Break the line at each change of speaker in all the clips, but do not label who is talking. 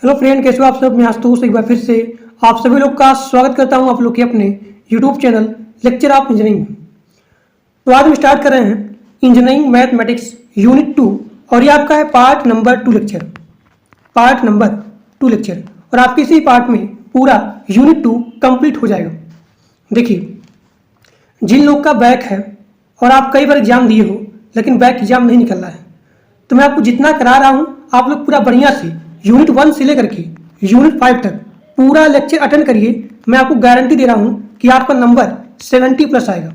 Hello friend, कैसे हो आप सब। मैं आशुतोष एक बार फिर से आप सभी लोग का स्वागत करता हूं आप लोग के अपने YouTube channel lecture of engineering. तो आज हम स्टार्ट कर रहे हैं इंजीनियरिंग मैथमेटिक्स यूनिट 2 और ये आपका है पार्ट नंबर 2 लेक्चर और आपके इसी पार्ट में पूरा यूनिट 2 कंप्लीट हो जाएगा। देखिए, जिन लोग का बैक है और आप कई बार एग्जाम दिए हो लेकिन बैक एग्जाम नहीं निकल रहा है, तो मैं आपको जितना करा रहा हूँ आप लोग पूरा बढ़िया से यूनिट 1 से लेकर के यूनिट 5 तक पूरा लेक्चर अटेंड करिए। मैं आपको गारंटी दे रहा हूँ कि आपका नंबर 70 प्लस आएगा।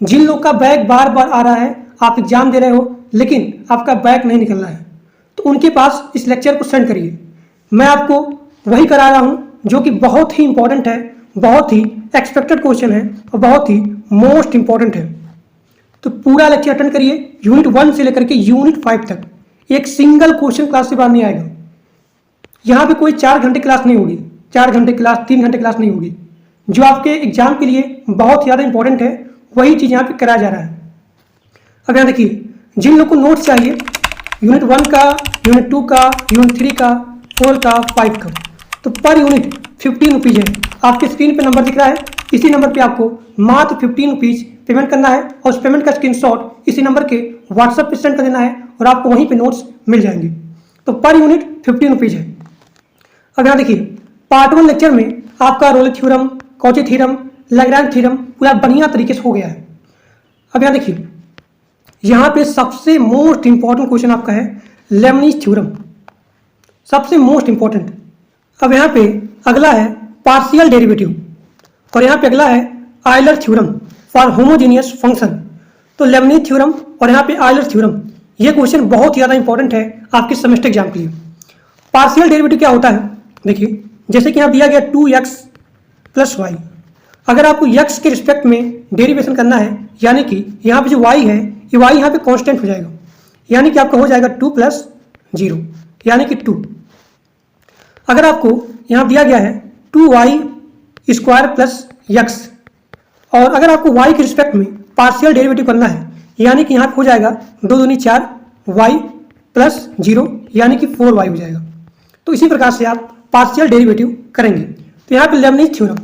जिन लोग का बैक बार बार आ रहा है, आप एग्जाम दे रहे हो लेकिन आपका बैक नहीं निकल रहा है, तो उनके पास इस लेक्चर को सेंड करिए। मैं आपको वही करा रहा हूँ जो कि बहुत ही इंपॉर्टेंट है, बहुत ही एक्सपेक्टेड क्वेश्चन है और बहुत ही मोस्ट इंपॉर्टेंट है। तो पूरा लेक्चर अटेंड करिए यूनिट 1 से लेकर के यूनिट 5 तक। एक सिंगल क्वेश्चन क्लास से बाहर नहीं आएगा। यहाँ पे कोई 4 घंटे क्लास नहीं होगी, 4 घंटे क्लास, 3 घंटे क्लास नहीं होगी। जो आपके एग्जाम के लिए बहुत ज़्यादा इंपॉर्टेंट है वही चीज़ यहाँ पे कराया जा रहा है। अब यहाँ देखिए, जिन लोग को नोट्स चाहिए यूनिट 1 का, यूनिट 2 का, यूनिट 3 का, 4 का, 5 का, तो पर यूनिट 15 रुपीज़ है। आपके स्क्रीन पे नंबर दिख रहा है, इसी नंबर पे आपको मात्र 15 रुपीज़ पेमेंट करना है और उस पेमेंट का स्क्रीनशॉट इसी नंबर के व्हाट्सएप पे सेंड कर देना है और आपको वहीं पे नोट्स मिल जाएंगे। तो पर यूनिट 15 रुपीज़ है। अब यहाँ देखिए, पार्ट 1 लेक्चर में आपका Rolle theorem, Cauchy theorem, Lagrange theorem पूरा बढ़िया तरीके से हो गया है। अब यहाँ देखिए, यहाँ पे सबसे मोस्ट इंपॉर्टेंट क्वेश्चन आपका है लेबनिज थ्योरम, सबसे मोस्ट इंपॉर्टेंट। अब यहाँ पे अगला है पार्शियल डेरिवेटिव और यहाँ पे अगला है Euler theorem for homogeneous function. तो लेबनिज थ्योरम और यहाँ पे आयलर थ्योरम, ये क्वेश्चन बहुत ज़्यादा इंपॉर्टेंट है आपके सेमेस्टर एग्जाम के लिए। पार्शियल डेरिवेटिव क्या होता है, देखिए जैसे कि यहाँ दिया गया 2x प्लस वाई। अगर आपको x के रिस्पेक्ट में डेरिवेशन करना है, यानी कि यहाँ पे जो y है ये y यहाँ पे कांस्टेंट हो जाएगा, यानी कि आपका हो जाएगा 2 प्लस 0 यानी कि 2। अगर आपको यहाँ दिया गया है 2y स्क्वायर प्लस x और अगर आपको y के रिस्पेक्ट में पार्शियल डेरिवेटिव करना है, यानी कि यहाँ पे हो जाएगा 2 दूनी 4 y प्लस 0 यानी कि 4y हो जाएगा। तो इसी प्रकार से आप पार्शियल डेरिवेटिव करेंगे। तो यहाँ पे लेबनिज थ्योरम,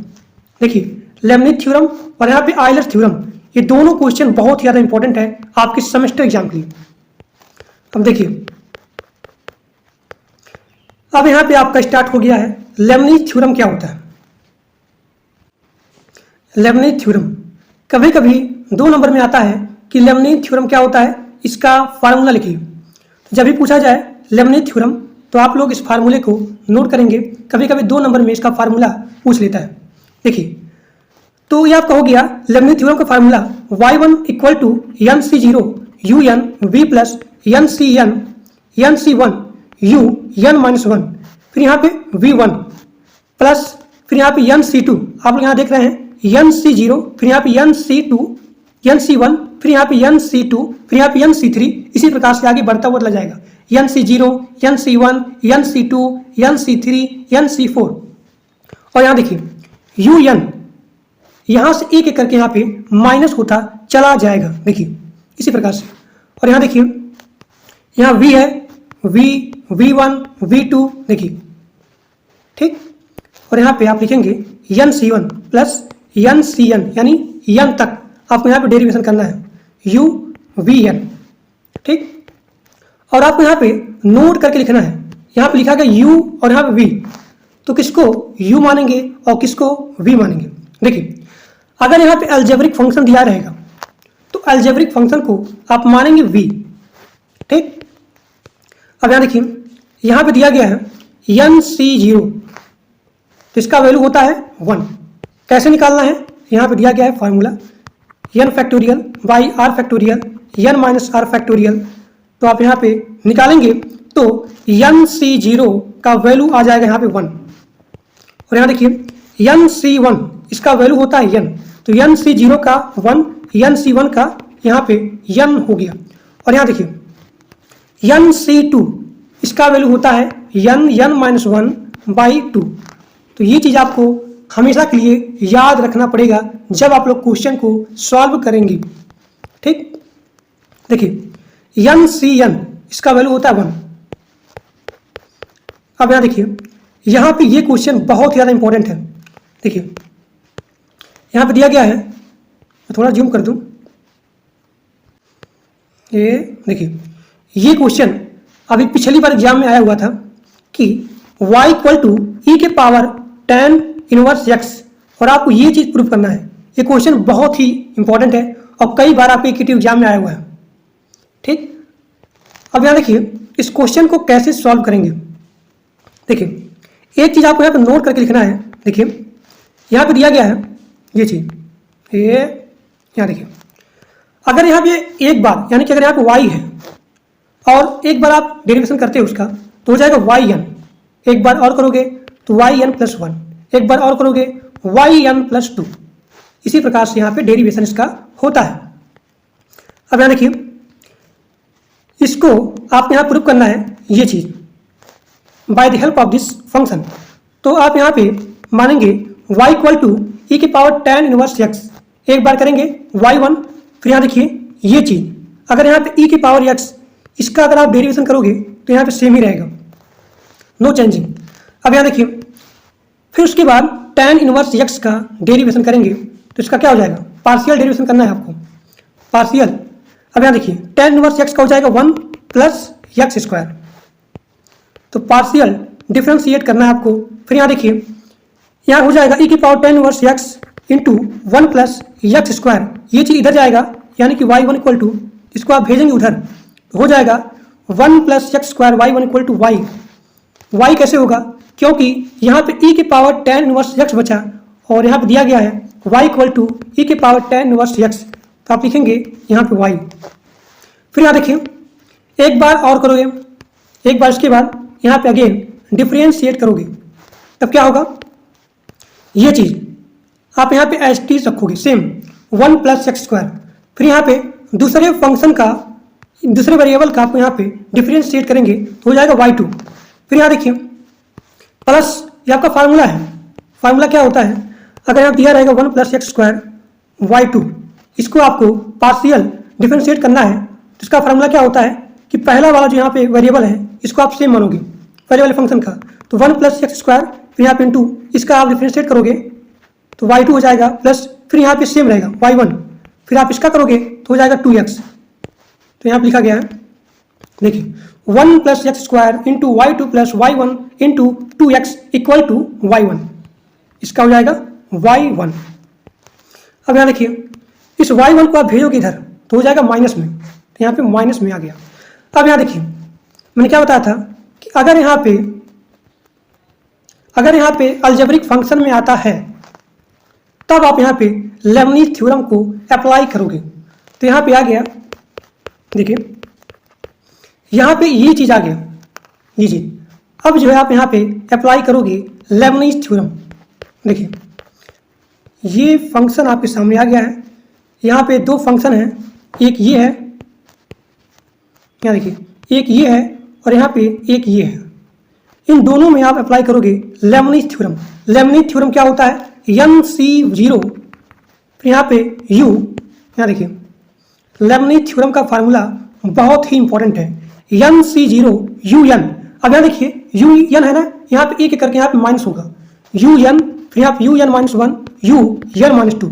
देखिए लेबनिज थ्योरम और यहाँ पे आयलर थ्योरम, ये दोनों क्वेश्चन बहुत ज़्यादा इंपॉर्टेंट है आपके सेमेस्टर एग्जाम के लिए। अब देखिए, अब यहाँ पे आपका स्टार्ट हो गया है लेबनिज थ्योरम क्या होता है। लेबनिज थ्योरम कभी कभी 2 नंबर में आता है कि लेबनिज थ्योरम क्या होता है, इसका फार्मूला लिखिए। जब भी पूछा जाए लेबनिज थ्योरम तो आप लोग इस फार्मूले को नोट करेंगे। कभी कभी 2 नंबर में इसका फार्मूला पूछ लेता है। देखिए, तो ये आपका हो गया लेबनिज थ्योरम का formula y1 equal to n c 0 u n v plus n c 1 u n minus 1, फिर यहाँ पे v1 प्लस फिर यहाँ पे एन सी 2, आप लोग यहाँ देख रहे हैं एन सी 0, फिर यहाँ पे एन सी 2, एन सी 1, फिर यहाँ पे एन सी 2, फिर यहाँ पे एन सी 3, इसी प्रकार से आगे बढ़ता हुआ चला जाएगा। N c 0, n c 1, n c 2, n c 3, n c 4 और यहाँ देखिए यू एन, यहाँ से एक एक करके यहाँ पे माइनस होता चला जाएगा। देखिए इसी प्रकार से, और यहाँ देखिए यहाँ v है, v1, v2, देखिए ठीक। और यहाँ पे आप लिखेंगे n c 1 plus n c n, यानी एन तक आपको यहाँ पे डेरिवेशन करना है u v n, ठीक। और आपको यहाँ पे नोट करके लिखना है, यहाँ पे लिखा गया u और यहाँ पे v, तो किसको u मानेंगे और किसको v मानेंगे। देखिए, अगर यहाँ पे अलजेब्रिक फंक्शन दिया रहेगा तो अलजेब्रिक फंक्शन को आप मानेंगे v, ठीक। अब यहाँ देखिए, यहाँ पे दिया गया है एन सी 0, तो इसका वैल्यू होता है 1। कैसे निकालना है, यहाँ पे दिया गया है formula n factorial by r factorial n minus r factorial. तो आप यहाँ पे निकालेंगे तो एन सी 0 का वैल्यू आ जाएगा यहाँ पे 1, और यहाँ देखिए एन सी 1 इसका वैल्यू होता है n, तो एन सी 0 का 1, एन सी 1 का यहाँ पे n हो गया। और यहाँ देखिए एन सी 2 इसका वैल्यू होता है n माइनस 1 बाई 2। तो ये चीज़ आपको हमेशा के लिए याद रखना पड़ेगा जब आप लोग क्वेश्चन को सॉल्व करेंगे, ठीक। देखिए एन सी एन इसका वैल्यू होता है 1। अब यहाँ देखिए, यहाँ पे ये क्वेश्चन बहुत ही ज़्यादा इंपॉर्टेंट है। देखिए यहाँ पे दिया गया है, मैं थोड़ा जूम कर दूँ, ये देखिए ये क्वेश्चन अभी पिछली बार एग्जाम में आया हुआ था कि y इक्वल टू ई के पावर tan इनवर्स x, और आपको ये चीज़ प्रूव करना है। ये क्वेश्चन बहुत ही इंपॉर्टेंट है और कई बार आपके किटी एग्जाम में आया हुआ है। ठीक, अब यहाँ देखिए इस क्वेश्चन को कैसे सॉल्व करेंगे। देखिए एक चीज़ आपको यहाँ पे नोट करके लिखना है। देखिए यहाँ पे दिया गया है ये चीज़, ये यहाँ देखिए, अगर यहाँ पे एक बार यानी कि अगर यहाँ पे y है और एक बार आप डेरिवेशन करते हो उसका तो हो जाएगा yn, एक बार और करोगे तो yn प्लस 1, एक बार और करोगे yn प्लस 2। इसी प्रकार से यहाँ पे डेरिवेशन इसका होता है। अब यहाँ देखिए इसको आप यहाँ प्रूव करना है ये चीज़ by the help of this function. तो आप यहाँ पे मानेंगे y इक्वल टू ई के पावर tan इनवर्स x, एक बार करेंगे y1, फिर यहाँ देखिए ये चीज़ अगर यहाँ पे e की पावर x, इसका अगर आप डेरिवेशन करोगे तो यहाँ पे सेम ही रहेगा, नो चेंजिंग। अब यहाँ देखिए फिर उसके बाद tan इनवर्स x का डेरिवेशन करेंगे तो इसका क्या हो जाएगा, पार्शियल डेरिवेशन करना है आपको, पार्शियल। अब यहाँ देखिए tan इनवर्स x का हो जाएगा 1 प्लस एक्स स्क्वायर, तो पार्शियल डिफ्रेंशिएट करना है आपको। फिर यहाँ देखिए यहाँ हो जाएगा ई की power tan inverse x into 1 plus x square, ये चीज़ इधर जाएगा यानी कि y1 इक्वल टू, इसको आप भेजेंगे उधर तो हो जाएगा 1 plus x square y1 equal to y. y कैसे होगा, क्योंकि यहाँ पे e के पावर tan इनवर्स x बचा और यहाँ पे दिया गया है y इक्वल टू ई के पावर tan इनवर्स x, तो आप लिखेंगे यहाँ पे y। फिर यहाँ देखिए एक बार और करोगे, एक बार इसके बाद यहाँ पे अगेन डिफ्रेंशिएट करोगे, तब क्या होगा, ये चीज़ आप यहाँ पे एज टी रखोगे सेम 1 प्लस एक्स स्क्वायर। फिर यहाँ पे दूसरे फंक्शन का, दूसरे वेरिएबल का आपको यहाँ पे डिफ्रेंशिएट करेंगे तो हो जाएगा y2। फिर यहाँ देखिए प्लस, ये आपका फार्मूला है, फार्मूला क्या होता है, अगर यहाँ दिया रहेगा 1 प्लस एक्स स्क्वायर y2, इसको आपको पार्शियल डिफ्रेंशिएट करना है तो इसका फार्मूला क्या होता है कि पहला वाला जो यहाँ पे वेरिएबल है इसको आप सेम मानोगे पहले वाले फंक्शन का, तो 1 प्लस एक्स स्क्वायर, फिर यहाँ पे इंटू इसका आप डिफ्रेंशिएट करोगे तो y2 हो जाएगा प्लस, फिर यहाँ पे सेम रहेगा y1, फिर आप इसका करोगे तो हो जाएगा 2x। तो यहाँ पे लिखा गया है देखिए 1 plus x square into y2 plus y1 into 2x equal to y1, इसका हो जाएगा y1। अब यहाँ देखिए इस y1 को आप भेजोगे इधर तो हो जाएगा माइनस में, तो यहाँ पे माइनस में आ गया। अब यहाँ देखिए मैंने क्या बताया था कि अगर यहाँ पे अलजेब्रिक फंक्शन में आता है तब आप यहाँ पे लेबनीज़ थ्योरम को अप्लाई करोगे, तो यहाँ पे आ गया देखिए, यहाँ पे ये चीज़ आ गया, ये चीज़। अब जो है आप यहाँ पे अप्लाई करोगे लेबनीज़ थ्योरम। देखिए ये फंक्शन आपके सामने आ गया है, यहाँ पे दो फंक्शन हैं, एक ये है, यहाँ देखिए एक ये है और यहाँ पे एक ये है, इन दोनों में आप अप्लाई करोगे लेबनीज़ थ्योरम। लेबनीज़ थ्योरम क्या होता है, NC0, फिर यहाँ पे U, यहाँ देखिए लेबनीज़ थ्योरम का फार्मूला बहुत ही इंपॉर्टेंट है, NC0 UN। अब यहाँ देखिए UN है ना, यहाँ पे एक करके यहाँ पे माइनस होगा UN, फिर यहाँ पे UN माइनस 1, UN माइनस 2।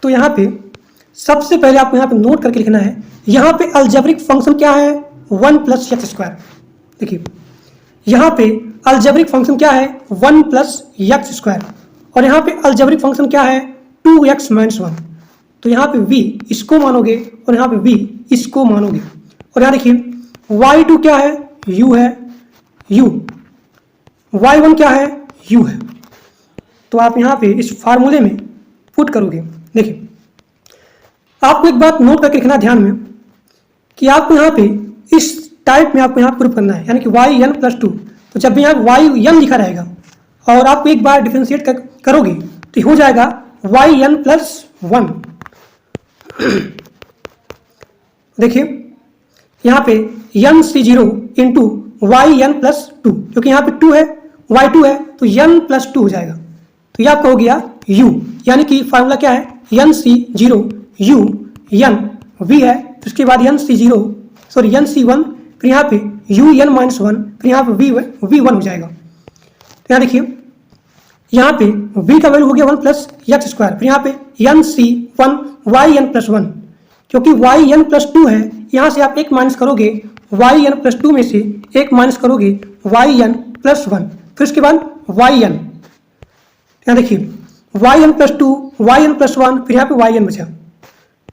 तो यहाँ पे सबसे पहले आपको यहाँ पे नोट करके लिखना है, यहाँ पे अलजेब्रिक फंक्शन क्या है, 1 प्लस एक्स स्क्वायर। देखिए यहाँ पे अलजेब्रिक फंक्शन क्या है, 1 प्लस एक्स स्क्वायर, और यहाँ पे अलजेब्रिक फंक्शन क्या है, 2x माइनस 1। तो यहाँ पे v इसको मानोगे और यहाँ पे v इसको मानोगे, और यहाँ देखिए y2 क्या है, u है, u, y1 क्या है, u है। तो आप यहाँ पे इस फार्मूले में पुट करोगे। देखिए आपको एक बात नोट करके रखना ध्यान में कि आपको यहाँ पे इस टाइप में आपको यहाँ प्रूव करना है, यानी कि yn प्लस 2। तो जब भी यहाँ yn लिखा रहेगा और आप एक बार डिफ्रेंशिएट करोगे तो हो जाएगा yn प्लस 1। देखिए यहाँ पे NC0 इंटू yn प्लस 2, क्योंकि यहाँ पे 2 है, y2 है, तो n प्लस 2 हो जाएगा। तो ये आपका हो गया u, यानी कि फार्मूला क्या है, NC0 u n v है, उसके बाद NC1, फिर फिर यहाँ पे un-1, फिर यहाँ पे v1 हो जाएगा। तो यहाँ देखिए, यहाँ पे v का वैल्यू हो गया 1 प्लस एक्स स्क्वायर, फिर यहाँ पे nc1 yn+1, क्योंकि yn+2 है, यहाँ से आप एक माइनस करोगे yn+2 में से एक माइनस करोगे yn+1, फिर उसके बाद yn, यहाँ देखिए yn+2 yn+1, फिर यहाँ पे yn बचा,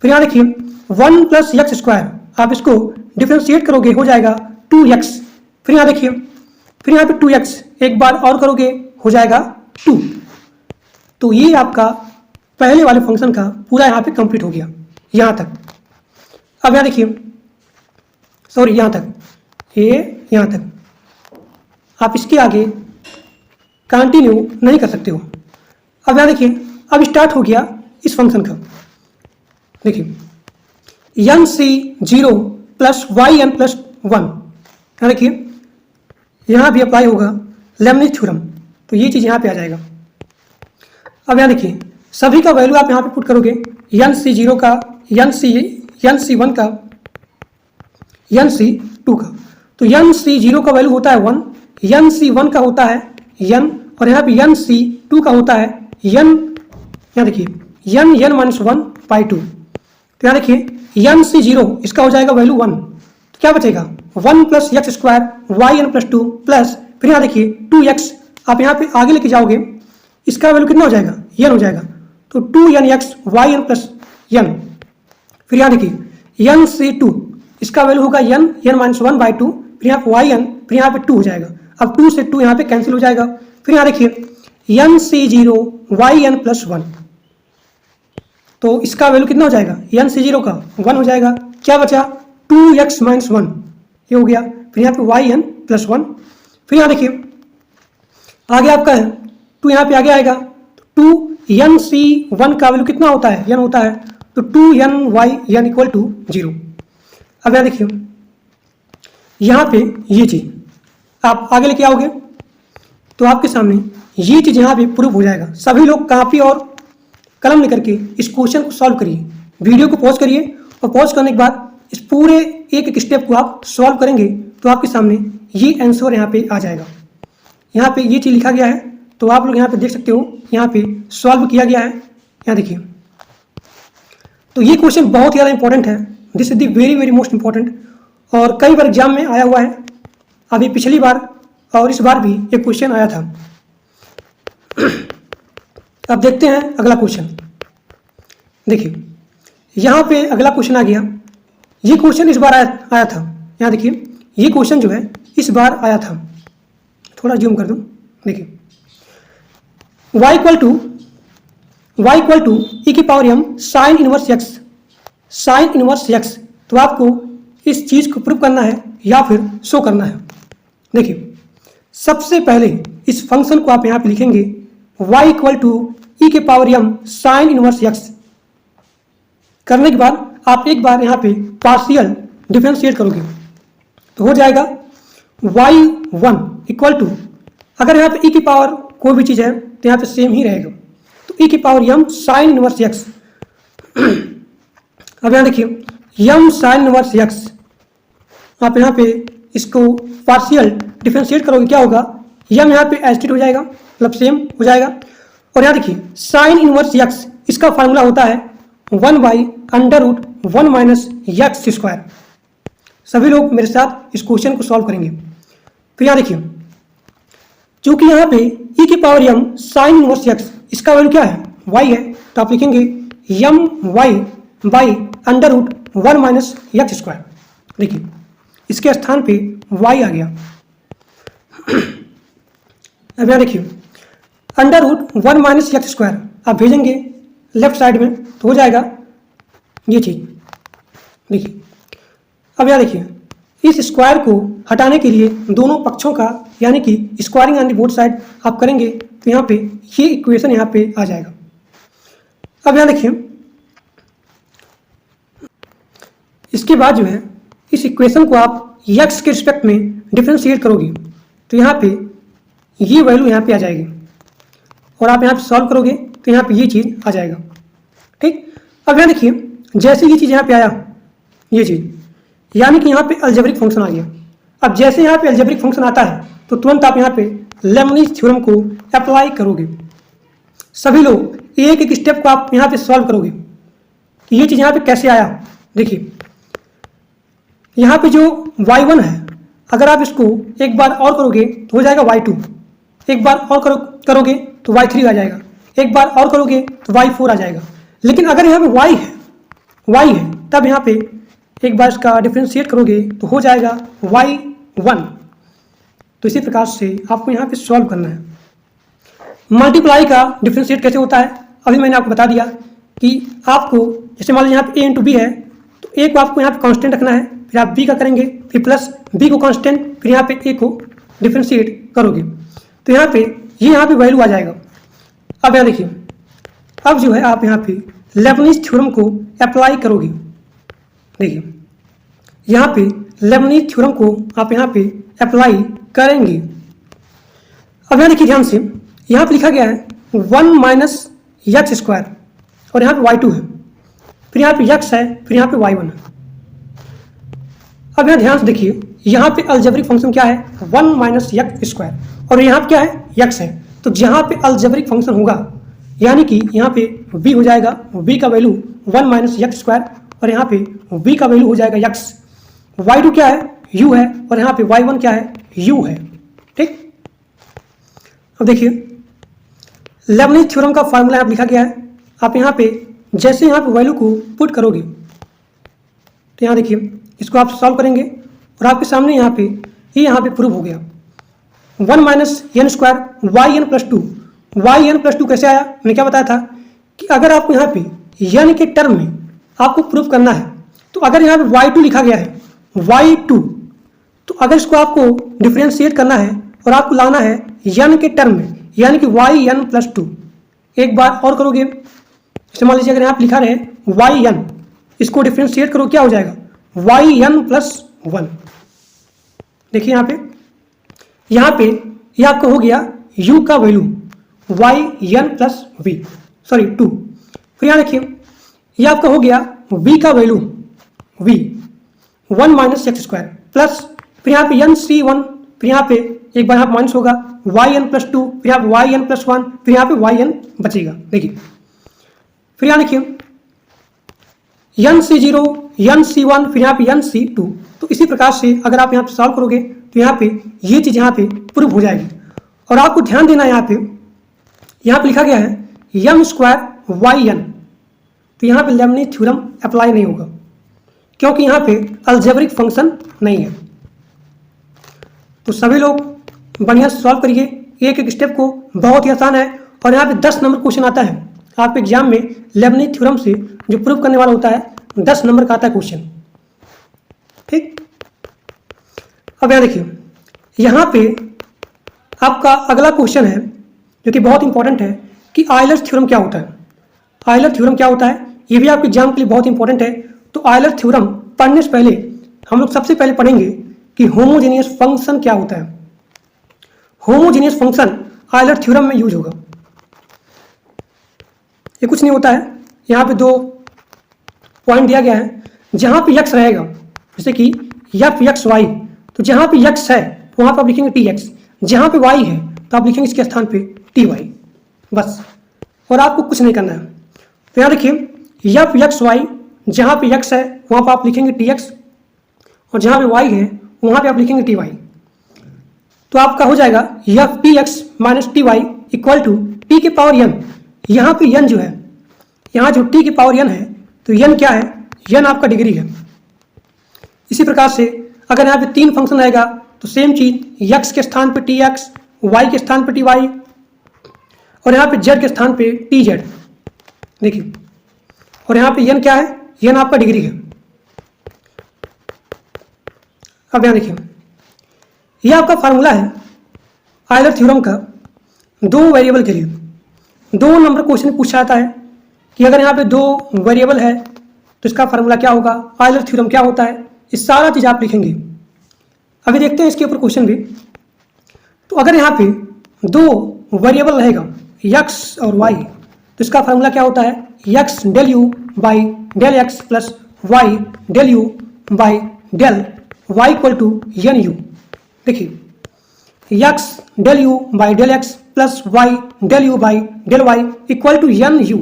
फिर यहाँ देखिए 1 प्लस एक्स स्क्वायर, आप इसको डिफ्रेंशिएट करोगे हो जाएगा 2x, फिर यहाँ देखिए, फिर यहाँ पे 2x एक बार और करोगे हो जाएगा 2। तो ये आपका पहले वाले फंक्शन का पूरा यहाँ पे कंप्लीट हो गया यहाँ तक। अब यहाँ देखिए, सॉरी यहाँ तक, ये यहाँ तक, आप इसके आगे कंटिन्यू नहीं कर सकते हो। अब यहाँ देखिए, अब स्टार्ट हो गया इस फंक्शन का, देखिए nc0 प्लस yn+1, यहाँ देखिए यहाँ भी अप्लाई होगा लेबनिज़ थ्योरम, तो ये चीज़ यहाँ पे आ जाएगा। अब यहाँ देखिए, सभी का वैल्यू आप यहाँ पे पुट करोगे, nc0 का, nc1 का, nc2 का, तो nc0 का वैल्यू होता है 1, nc1 का होता है n, और यहाँ पे nc2 का होता है n, यहाँ देखिए n-1/2। तो यहाँ देखिए nc0 इसका हो जाएगा वैल्यू 1, तो क्या बचेगा 1 plus x square yn+2 plus, फिर यहाँ देखिए 2x, आप यहाँ पे आगे लेके जाओगे, इसका वैल्यू कितना हो जाएगा, n हो जाएगा, तो 2nx yn+n, फिर यहाँ देखिए nc2 इसका वैल्यू होगा n-1/2, फिर यहाँ पे yn, फिर यहाँ पे 2 हो जाएगा, अब 2 से 2 यहाँ पे कैंसिल हो जाएगा, फिर यहाँ देखिए nc0 yn+1, तो इसका वैल्यू कितना हो जाएगा, nc0 का 1 हो जाएगा, क्या बचा 2x - 1, ये हो गया, फिर यहाँ पे yn+1, फिर यहाँ देखिए आगे आपका है 2, यहाँ पे आगे आएगा, 2nc1 का वैल्यू कितना होता है, n होता है, तो 2ny n = 0। अब यहाँ देखिए, यहाँ पे ये चीज़ आप आगे लेके आओगे तो आपके सामने ये चीज़ यहाँ पे प्रूफ हो जाएगा। सभी लोग कापी और कलम लेकर के इस क्वेश्चन को सॉल्व करिए, वीडियो को पॉज करिए, और पॉज करने के बाद इस पूरे एक एक स्टेप को आप सॉल्व करेंगे तो आपके सामने ये आंसर यहाँ पे आ जाएगा। यहाँ पे ये चीज़ लिखा गया है, तो आप लोग यहाँ पे देख सकते हो, यहाँ पे सॉल्व किया गया है, यहाँ देखिए। तो ये क्वेश्चन बहुत ही ज़्यादा इंपॉर्टेंट है, this is the very very most important, और कई बार एग्जाम में आया हुआ है, अभी पिछली बार और इस बार भी ये क्वेश्चन आया था। अब देखते हैं अगला क्वेश्चन, देखिए यहाँ पे अगला क्वेश्चन आ गया, ये क्वेश्चन इस बार आया था, यहाँ देखिए ये क्वेश्चन जो है इस बार आया था, थोड़ा जूम कर दूँ, देखिए y = e⁻m sin inverse x, तो आपको इस चीज़ को प्रूव करना है या फिर शो करना है। देखिए सबसे पहले इस फंक्शन को आप यहाँ पे लिखेंगे y = e⁻m sin inverse x, करने के बाद आप एक बार यहाँ पे पार्शियल डिफरेंशिएट करोगे तो हो जाएगा y1 = अगर यहाँ पे e की पावर कोई भी चीज़ है तो यहाँ पे सेम ही रहेगा, तो e⁻m sin इनवर्स x। अब यहाँ देखिए m sin इनवर्स x, आप यहाँ पे इसको पार्शियल डिफरेंशिएट करोगे, क्या होगा m यहाँ पे एस्टिट हो जाएगा, मतलब सेम हो जाएगा, और यहाँ देखिए sin इनवर्स x इसका फार्मूला होता है 1/√1 - x²। सभी लोग मेरे साथ इस क्वेश्चन को सॉल्व करेंगे। फिर यहाँ देखिए, चूंकि यहाँ पे e⁻m sin इनवर्स x इसका वैल्यू क्या है, y है, तो आप लिखेंगे my/√1 - x²। देखिए इसके स्थान पे y आ गया। अब यहाँ देखिए √1 - x² आप भेजेंगे लेफ्ट साइड में तो हो जाएगा ये चीज़। देखिए अब यहाँ देखिए, इस स्क्वायर को हटाने के लिए दोनों पक्षों का यानी कि squaring on the both side आप करेंगे तो यहाँ पे ये इक्वेशन यहाँ पे आ जाएगा। अब यहाँ देखिए, इसके बाद जो है इस इक्वेशन को आप x के रिस्पेक्ट में डिफरेंशिएट करोगे तो यहाँ पे ये वैल्यू यहाँ पे आ जाएगी, और आप यहाँ पे सॉल्व करोगे तो यहाँ पे ये चीज़ आ जाएगा। ठीक, अब यहाँ देखिए जैसे ये चीज़ यहाँ पे आया, ये चीज़ यानी कि यहाँ पे अलजेब्रिक फंक्शन आ गया। अब जैसे यहाँ पे अलजेब्रिक फंक्शन आता है तो तुरंत आप यहाँ पे लेबनिज़ थ्योरम को अप्लाई करोगे। सभी लोग एक एक स्टेप को आप यहाँ पे सॉल्व करोगे कि ये चीज़ यहाँ पे कैसे आया। देखिए यहाँ पे जो y1 है, अगर आप इसको एक बार और करोगे तो हो जाएगा y2, एक बार और करोगे तो y3 आ जाएगा, एक बार और करोगे तो y4 आ जाएगा। लेकिन अगर यहाँ पे y है तब यहाँ पे एक बार इसका डिफ्रेंशिएट करोगे तो हो जाएगा y1। तो इसी प्रकार से आपको यहाँ पे सॉल्व करना है। मल्टीप्लाई का डिफ्रेंशिएट कैसे होता है अभी मैंने आपको बता दिया कि आपको जैसे मान लीजिए यहाँ पे a इंटू बी है तो a को आपको यहाँ पे कांस्टेंट रखना है, फिर आप b का करेंगे, फिर प्लस b को कांस्टेंट, फिर यहाँ पे a को डिफ्रेंशिएट करोगे तो यहाँ पे ये यहाँ पे वैल्यू आ जाएगा। अब यहाँ देखिए, अब जो है आप यहाँ पे लेबनिज़ थ्योरम को अप्लाई करोगे। देखिए यहाँ पे लेबनिज़ थ्योरम को आप यहाँ पे अप्लाई करेंगे। अब यहाँ देखिए ध्यान से, यहाँ पे लिखा गया है 1 माइनस यक्स स्क्वायर और यहाँ पे y2 है, फिर यहाँ पे यक्स है, फिर यहाँ पे y1 है। अब यहाँ ध्यान से देखिए, यहाँ पे अलजेब्रिक फंक्शन क्या है 1 माइनस यक्स स्क्वायर और यहाँ पे क्या है यक्स है। तो जहाँ पे अलजेब्रिक फंक्शन होगा यानी कि यहाँ पे v हो जाएगा, v का वैल्यू 1 माइनस यक्स स्क्वायर और यहाँ पे v का वैल्यू हो जाएगा यक्स। y2 क्या है u है और यहाँ पे y1 क्या है u है। ठीक, अब देखिए लेबनिज़ थ्योरम का फार्मूला यहाँ लिखा गया है। आप यहाँ पे जैसे यहाँ पे वैल्यू को पुट करोगे तो यहाँ देखिए इसको आप सॉल्व करेंगे और आपके सामने यहाँ पे ये यहाँ पे प्रूव हो गया 1 minus n square y n plus 2। Y n plus 2 कैसे आया, मैंने क्या बताया था कि अगर आपको यहाँ पे एन के टर्म में आपको प्रूफ करना है तो अगर यहाँ पे y2 लिखा गया है y2, तो अगर इसको आपको डिफ्रेंशिएट करना है और आपको लाना है n के टर्म में यानी कि वाई एन प्लस 2। एक बार और करोगे, जैसे मान लीजिए अगर यहाँ पे लिखा रहे वाई एन, इसको डिफ्रेंशिएट करो क्या हो जाएगा वाई एन प्लस 1। देखिए यहाँ पे ये आपका हो गया u का value y n plus v, sorry 2। फिर यहाँ देखिए ये आपका हो गया v का value v 1 minus x square plus फिर यहाँ पे एन सी 1, फिर यहाँ पे एक बार यहाँ पे माइनस होगा वाई एन प्लस 2, फिर यहाँ पे वाई एन प्लस 1, फिर यहाँ पे वाई एन बचेगा। देखिए फिर यहाँ देखिए एन सी 0, एन सी 1, फिर यहाँ पे एन सी 2। तो इसी प्रकार से अगर आप यहाँ पे सॉल्व करोगे तो यहाँ पे ये चीज़ यहाँ पे प्रूव हो जाएगी। और आपको ध्यान देना है यहाँ पे लिखा गया है एम स्क्वायर वाई एन, तो यहाँ पे लेबनिज़ थ्योरम अप्लाई नहीं होगा क्योंकि यहाँ पे अलजेब्रिक फंक्शन नहीं है। तो सभी लोग बढ़िया सॉल्व करिए एक एक स्टेप को, बहुत ही आसान है। और यहाँ पे 10 नंबर क्वेश्चन आता है आपके एग्जाम में लेबनिज़ थ्योरम से, जो प्रूव करने वाला होता है 10 नंबर का आता है क्वेश्चन। ठीक, अब यहाँ देखिए यहाँ पे आपका अगला क्वेश्चन है जो कि बहुत इंपॉर्टेंट है कि आयलर्स थ्योरम क्या होता है। आयलर थ्योरम क्या होता है ये भी आपके एग्जाम के लिए बहुत इंपॉर्टेंट है। तो आयलर थ्योरम पढ़ने से पहले हम लोग सबसे पहले पढ़ेंगे कि होमोजेनियस फंक्शन क्या होता है। होमोजेनियस फंक्शन आयलर थ्योरम में यूज होगा। ये कुछ नहीं होता है, यहाँ पे 2 पॉइंट दिया गया है। जहाँ पे यक्स रहेगा जैसे कि एफ एक्स वाई, तो जहाँ पे यक्स है वहाँ पे आप लिखेंगे टी एक्स, जहाँ पे वाई है तो आप लिखेंगे इसके स्थान पे टी वाई, बस। और आपको कुछ नहीं करना है। तो यहाँ देखिए एफ एक्स वाई, जहाँ पे यक्स है वहाँ पे आप लिखेंगे टी एक्स और जहाँ पे वाई है वहाँ पे आप लिखेंगे टी वाई। तो आपका हो जाएगा f t x minus t y equal to t के पावर एन। यहाँ पे एन जो है, यहाँ जो टी की पावर एन है तो एन क्या है, एन आपका डिग्री है। इसी प्रकार से अगर यहाँ पे 3 फंक्शन आएगा तो सेम चीज एक्स के स्थान पे टी एक्स, वाई के स्थान पे टी वाई और यहाँ पे जेड के स्थान पे टी जेड। देखिए और यहाँ पे एन क्या है, एन आपका डिग्री है। अब यहाँ देखिए ये आपका फार्मूला है आयलर थ्योरम का 2 वेरिएबल के लिए। 2 नंबर क्वेश्चन पूछा जाता है कि अगर यहाँ पे 2 वेरिएबल है तो इसका फार्मूला क्या होगा, आयलर थ्योरम क्या होता है, इस सारा चीज़ आप लिखेंगे। अभी देखते हैं इसके ऊपर क्वेश्चन भी। तो अगर यहाँ पे 2 वेरिएबल रहेगा x और y, तो इसका फार्मूला क्या होता है, x del u by del x plus y del u by del y equal to n u. देखिए x del u by del x plus y del u by del y equal to n u.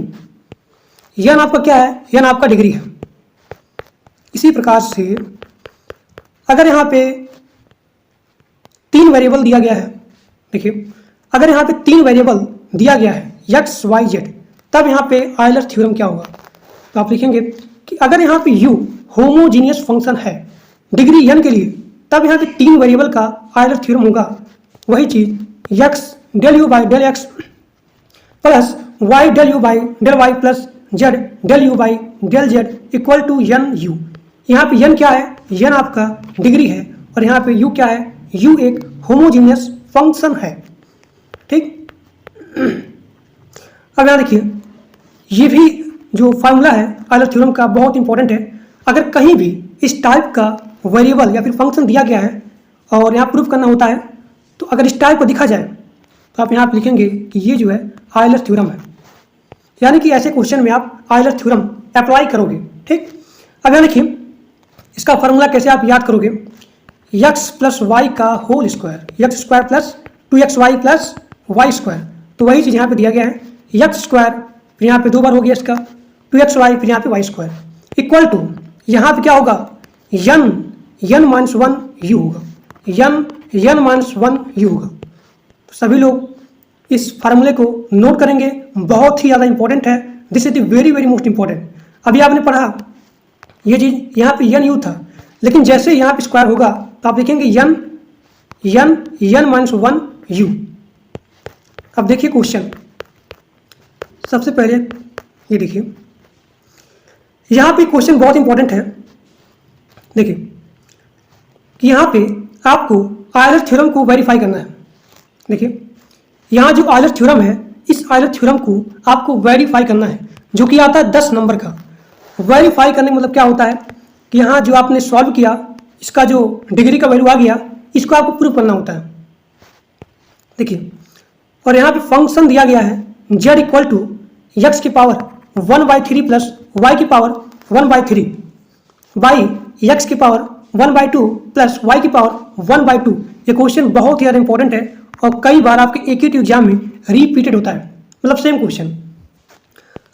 N आपका क्या है? यन आपका degree है। इसी प्रकार से अगर यहाँ पे 3 वेरिएबल दिया गया है, देखिए अगर यहाँ पे 3 वेरिएबल दिया गया है एक्स वाई जेड, तब यहाँ पे आयलर थ्योरम क्या होगा? तो आप लिखेंगे कि अगर यहाँ पे u होमोजीनियस फंक्शन है डिग्री n के लिए, तब यहाँ पे 3 वेरिएबल का आयलर थ्योरम होगा। वही चीज x del u by del x plus y del u by del y plus z del u by del z equal to n u. यहाँ पे n क्या है? n आपका डिग्री है और यहाँ पे u क्या है? u एक होमोजीनियस फंक्शन है। ठीक, अब यहाँ देखिए ये भी जो फार्मूला है आयलर थ्योरम का बहुत इंपॉर्टेंट है। अगर कहीं भी इस टाइप का वेरिएबल या फिर फंक्शन दिया गया है और यहाँ प्रूफ करना होता है, तो अगर इस टाइप को दिखा जाए तो आप यहाँ पे लिखेंगे कि ये जो है आयलर थ्योरम है, यानी कि ऐसे क्वेश्चन में आप आयलर थ्योरम अप्लाई करोगे। ठीक, अब यहाँ देखिए इसका फार्मूला कैसे आप याद करोगे? एक्स प्लस वाई का whole square, x square plus 2xy plus y square. तो वही चीज़ यहाँ पे दिया गया है, एक्स स्क्वायर फिर यहाँ पे 2 बार हो गया इसका 2xy फिर यहाँ पे वाई स्क्वायर इक्वल टू यहाँ पे क्या होगा? n माइनस 1 u होगा, n माइनस 1 u होगा। तो सभी लोग इस फार्मूले को नोट करेंगे, बहुत ही ज़्यादा इंपॉर्टेंट है। This is the very very most important. अभी आपने पढ़ा ये चीज़ यहाँ पे n u था, लेकिन जैसे यहाँ पे स्क्वायर होगा तो आप लिखेंगे n माइनस 1 u। अब देखिए क्वेश्चन, सबसे पहले ये देखिए यहाँ पे क्वेश्चन बहुत इंपॉर्टेंट है। देखिए कि यहाँ पे आपको आयलर थ्योरम को वेरीफाई करना है। देखिए यहाँ जो आयलर थ्योरम है, इस आयलर थ्योरम को आपको वेरीफाई करना है, जो कि आता है 10 नंबर का। वेरीफाई करने का मतलब क्या होता है कि यहाँ जो आपने सॉल्व किया, इसका जो डिग्री का वैल्यू आ गया, इसको आपको प्रूव करना होता है। देखिए और यहाँ पे फंक्शन दिया गया है z इक्वल टू एक्स की पावर 1/3 प्लस वाई की पावर 1/3 बाई एक्स की पावर 1/2 प्लस वाई की पावर 1/2। ये क्वेश्चन बहुत ही ज़्यादा इंपॉर्टेंट है और कई बार आपके एक ही एग्जाम में रिपीटेड होता है, मतलब सेम क्वेश्चन।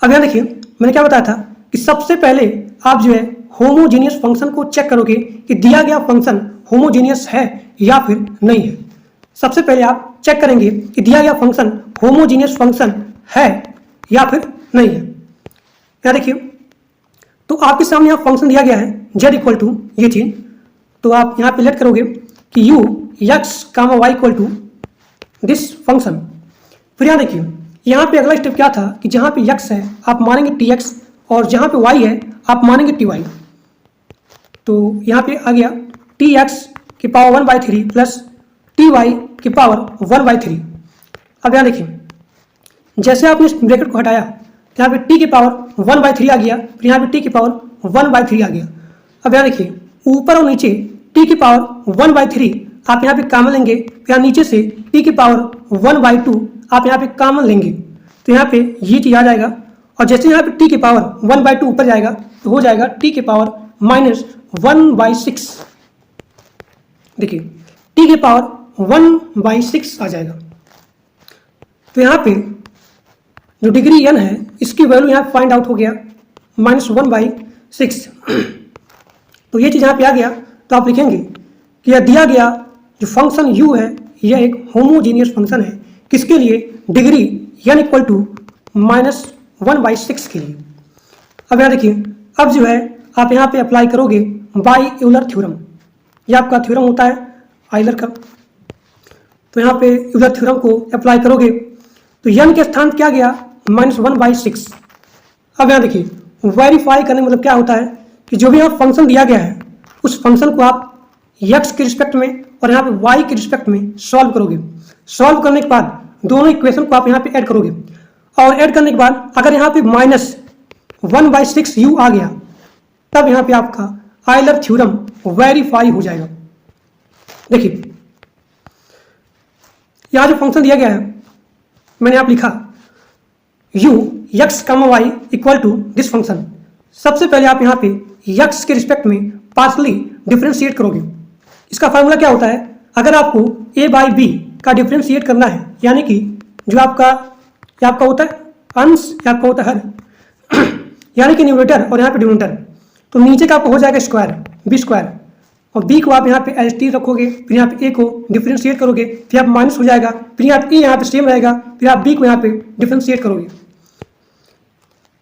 अब यहाँ देखिए मैंने क्या बताया था कि सबसे पहले आप जो है होमोजीनियस फंक्शन को चेक करोगे कि दिया गया फंक्शन होमोजीनियस है या फिर नहीं है। सबसे पहले आप चेक करेंगे कि दिया गया फंक्शन होमोजीनियस फंक्शन है या फिर नहीं है। क्या देखिए तो आपके सामने यहाँ फंक्शन दिया गया है z इक्वल टू ये चीज, तो आप यहाँ पे लेट करोगे कि u x comma y equal to this function. फिर यहाँ देखिए यहाँ पे अगला स्टेप क्या था कि जहाँ पे x है आप मानेंगे tx और जहाँ पे y है आप मानेंगे ty। तो यहाँ पे आ गया tx की पावर 1/3 प्लस ty की पावर 1/3। अब यहाँ देखिए जैसे आपने इस ब्रैकेट को हटाया तो यहाँ पे t की पावर 1/3 आ गया, फिर यहाँ पे t की पावर 1/3 आ गया। अब यहाँ देखिए ऊपर और नीचे t की पावर 1/3 आप यहाँ पे कॉमन लेंगे, यहाँ नीचे से t की पावर 1/2 आप यहाँ पे कॉमन लेंगे, तो यहाँ पे ये चीज़ आ जाएगा। और जैसे यहाँ पे t की पावर 1/2 ऊपर जाएगा तो हो जाएगा t की पावर -1/6। देखिए t की पावर 1/6 आ जाएगा। तो यहाँ पे जो डिग्री n है इसकी वैल्यू यहाँ फाइंड आउट हो गया -1/6। तो ये चीज़ यहाँ पे आ गया, तो आप लिखेंगे कि यह दिया गया जो फंक्शन u है यह एक होमोजीनियस फंक्शन है, किसके लिए? डिग्री n इक्वल टू -1/6 के लिए। अब यहाँ देखिए अब जो है आप यहाँ पे अप्लाई करोगे बाई यूलर थ्योरम। यह आपका थ्योरम होता है आयलर का। तो यहाँ पे यूलर थ्योरम को अप्लाई करोगे तो n के स्थान क्या गया? -1/6। अब यहाँ देखिए वेरीफाई करने मतलब क्या होता है कि जो भी यहाँ फंक्शन दिया गया है उस फंक्शन को आप x के रिस्पेक्ट में और यहाँ पे y के रिस्पेक्ट में सॉल्व करोगे। सॉल्व करने के बाद दोनों इक्वेशन को आप यहाँ पे ऐड करोगे और ऐड करने के बाद अगर यहाँ पे -1/6 u आ गया तब यहाँ पे आपका आयलर थ्योरम वेरीफाई हो जाएगा। देखिए यहाँ जो फंक्शन दिया गया है मैंने आप लिखा u x, y equal to this function. सबसे पहले आप यहाँ पे x के रिस्पेक्ट में पार्शली डिफरेंशिएट करोगे। इसका फार्मूला क्या होता है? अगर आपको a बाई बी का डिफ्रेंशिएट करना है, यानी कि जो आपका होता है अंश, या आपका होता है हर, यानी कि न्यूमरेटर और यहाँ पे डिनोमिनेटर, तो नीचे का आपको हो जाएगा स्क्वायर, बी स्क्वायर, और बी को आप यहाँ पे एच टी रखोगे, फिर यहाँ पे ए को डिफ्रेंशिएट करोगे, फिर आप माइनस हो जाएगा, फिर आप ए यहाँ पे सेम रहेगा, फिर आप बी को यहाँ पे डिफ्रेंशिएट करोगे।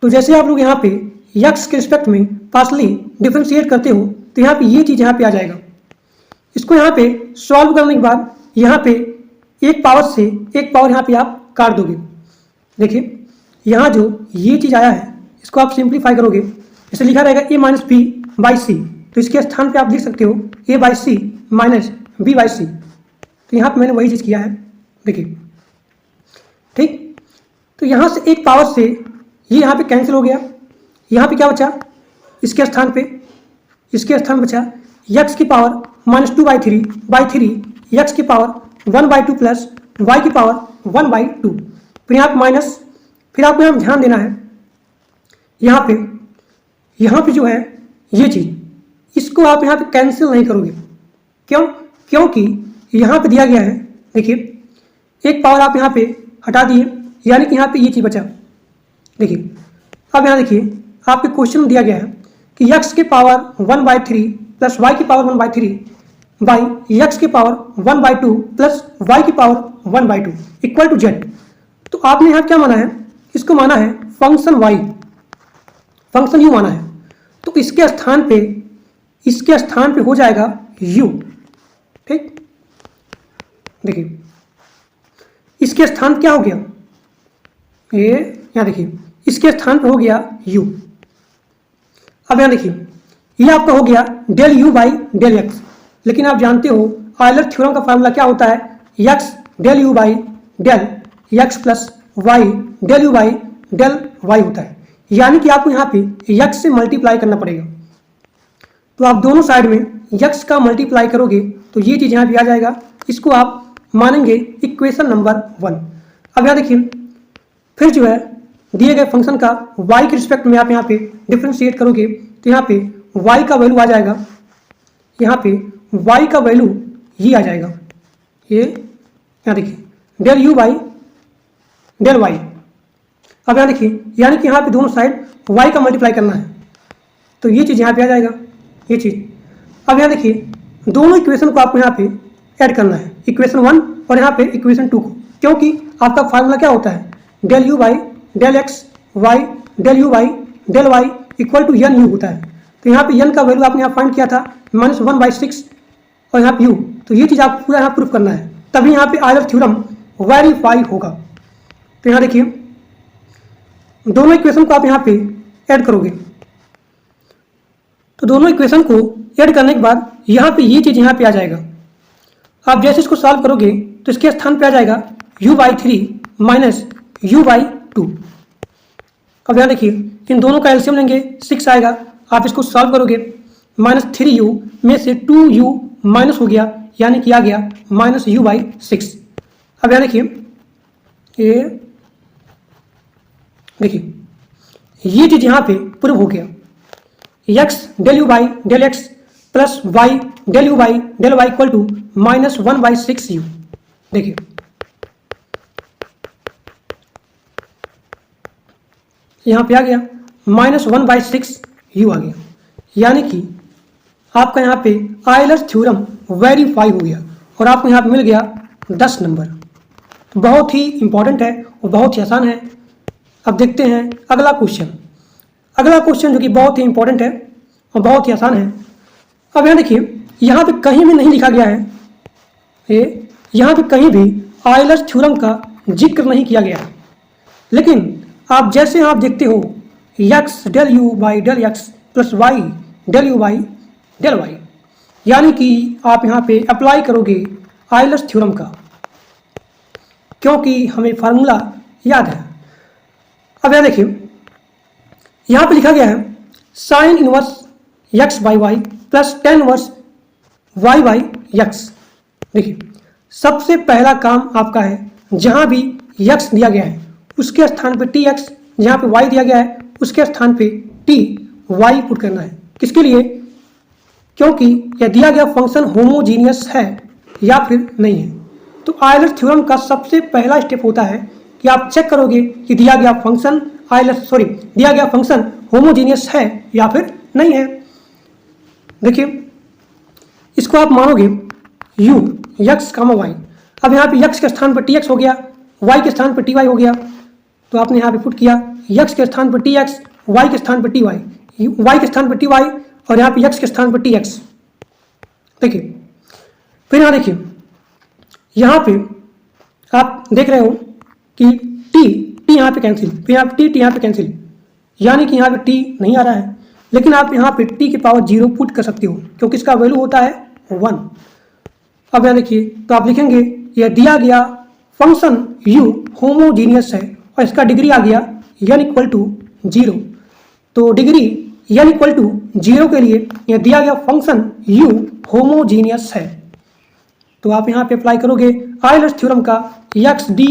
तो जैसे आप लोग यहाँ पे यक्स के रिस्पेक्ट में पार्शली डिफ्रेंशिएट करते हो, तो यहाँ पे ये चीज़ यहाँ पे आ जाएगा। इसको यहाँ पे सॉल्व करने के बाद यहाँ पे एक पावर से एक पावर यहाँ पे आप काट दोगे। देखिए यहाँ जो ये चीज़ आया है इसको आप सिंप्लीफाई करोगे, इसे लिखा रहेगा a minus b by c, तो इसके स्थान पे आप लिख सकते हो a by c minus b by c. तो यहाँ पे मैंने वही चीज़ किया है, देखिए ठीक। तो यहाँ से एक पावर से ये यहाँ पे कैंसिल हो गया, यहाँ पे क्या बचा, इसके स्थान बचा यक्स की power minus two by three x की पावर 1/2 प्लस वाई की पावर 1/2। फिर यहाँ पे माइनस, फिर आपको यहाँ ध्यान देना है यहाँ पे जो है ये चीज़, इसको आप यहाँ पे कैंसिल नहीं करोगे। क्यों? क्योंकि यहाँ पे दिया गया है, देखिए एक पावर आप यहाँ पे हटा दिए, यानी कि यहाँ पे ये चीज़ बचा। देखिए अब यहाँ देखिए आपके क्वेश्चन में दिया गया है कि यक्स के पावर 1/3 प्लस वाई की पावर 1/3 बाई यक्स की पावर 1/2 प्लस वाई की पावर 1/2 इक्वल टू जेड। तो आपने यहाँ क्या माना है, इसको माना है फंक्शन वाई, फंक्शन यू माना है। तो इसके स्थान पे हो जाएगा यू, ठीक। देखिए इसके स्थान क्या हो गया, ये यहाँ देखिए इसके स्थान पे हो गया यू। अब यहाँ देखिए ये आपका हो गया del u by del x, लेकिन आप जानते हो आयलर थ्योरम का फार्मूला क्या होता है, x del u by del x plus y del u by del y होता है। यानी कि आपको यहाँ पे यक्स से मल्टीप्लाई करना पड़ेगा। तो आप दोनों साइड में यक्स का मल्टीप्लाई करोगे तो ये चीज़ यहाँ पे आ जाएगा, इसको आप मानेंगे इक्वेशन नंबर 1। अब यहाँ देखिए फिर जो है दिए गए फंक्शन का y के रिस्पेक्ट में आप यहाँ पे डिफ्रेंशिएट करोगे, तो यहाँ पे y का वैल्यू आ जाएगा, यहाँ पे y का वैल्यू ये आ जाएगा, ये यहाँ देखिए del u by del y. अब यहाँ देखिए यानी कि यहाँ पे दोनों साइड y का मल्टीप्लाई करना है, तो ये चीज़ यहाँ पे आ जाएगा, ये चीज़। अब यहाँ देखिए दोनों इक्वेशन को आपको यहाँ पे ऐड करना है, इक्वेशन 1 और यहाँ पे इक्वेशन 2 को, क्योंकि आपका फार्मूला क्या होता है, del u by del x y del u by del y equal to n u होता है। तो यहाँ पे एन का वैल्यू आपने यहाँ फाइंड किया था -1/6 और यहाँ पे यू, तो ये चीज़ आपको पूरा यहाँ प्रूफ करना है, तभी यहाँ पे आयलर थ्योरम वेरीफाई होगा। तो यहाँ देखिए दोनों इक्वेशन को आप यहाँ पे ऐड करोगे, तो दोनों इक्वेशन को ऐड करने के बाद यहाँ पे ये चीज़ यहाँ पे आ जाएगा। आप जैसे इसको सॉल्व करोगे तो इसके स्थान पे आ जाएगा u/3 माइनस u/2। अब यहाँ देखिए इन दोनों का एलसीएम लेंगे 6 आएगा, आप इसको सॉल्व करोगे -3u में से 2u माइनस हो गया, यानी कि आ गया -u/6। अब यहाँ देखिए ये चीज़ यहाँ पे प्रूव हो गया, x del u by del x plus y del u by del y equal to -1/6u। देखिए यहाँ पे आ गया -1/6u आ गया, यानी कि आपका यहाँ पे आयलर थ्योरम वेरीफाई हो गया और आपको यहाँ पे मिल गया 10 नंबर। तो बहुत ही इंपॉर्टेंट है और बहुत ही आसान है। अब देखते हैं अगला क्वेश्चन जो कि बहुत ही इंपॉर्टेंट है और बहुत ही आसान है। अब यहाँ देखिए यहाँ पे कहीं भी नहीं लिखा गया है, यहाँ पे कहीं भी आयलर थ्योरम का जिक्र नहीं किया गया है, लेकिन आप जैसे आप देखते हो x del u by del x plus y del u by del y, यानी कि आप यहाँ पे अप्लाई करोगे आयलर थ्योरम का, क्योंकि हमें फार्मूला याद है। अब यहाँ देखिए यहाँ पे लिखा गया है sine inverse x by y plus tan inverse y by x. देखिए सबसे पहला काम आपका है, जहाँ भी यक्स दिया गया है उसके स्थान पे टी एक्स, जहाँ पे वाई दिया गया है उसके स्थान पे टी वाई पुट करना है। किसके लिए? क्योंकि यह दिया गया फंक्शन होमोजीनियस है, या फिर नहीं है। तो आयलर्स थ्योरम का सबसे पहला स्टेप होता है कि आप चेक करोगे कि दिया गया फंक्शन होमोजीनियस है या फिर नहीं है। देखिए, इसको आप मानोगे u x, y। अब यहाँ पे x के स्थान पर tx हो गया, y के स्थान पर ty हो गया। तो आपने यहाँ पे पुट किया x के स्थान पर tx, y के स्थान पर ty, y के स्थान पर ty और यहाँ पे x के स्थान पर tx। देखिए, फिर यहाँ देखिए, यहाँ पे आप देख रहे हो कि t यहाँ पे कैंसिल, फिर यहाँ पे t यहाँ पे कैंसिल, यानी कि यहाँ पे t नहीं आ रहा है। लेकिन आप यहाँ पे t की पावर 0 पुट कर सकते हो क्योंकि इसका वैल्यू होता है 1। अब यहाँ देखिए, तो आप लिखेंगे यह दिया गया फंक्शन u होमोजीनियस है और इसका डिग्री आ गया n = 0। तो डिग्री n = 0 के लिए यह दिया गया फंक्शन u होमोजीनियस है। तो आप यहाँ पे अप्लाई करोगे आयलर्स थ्योरम का x d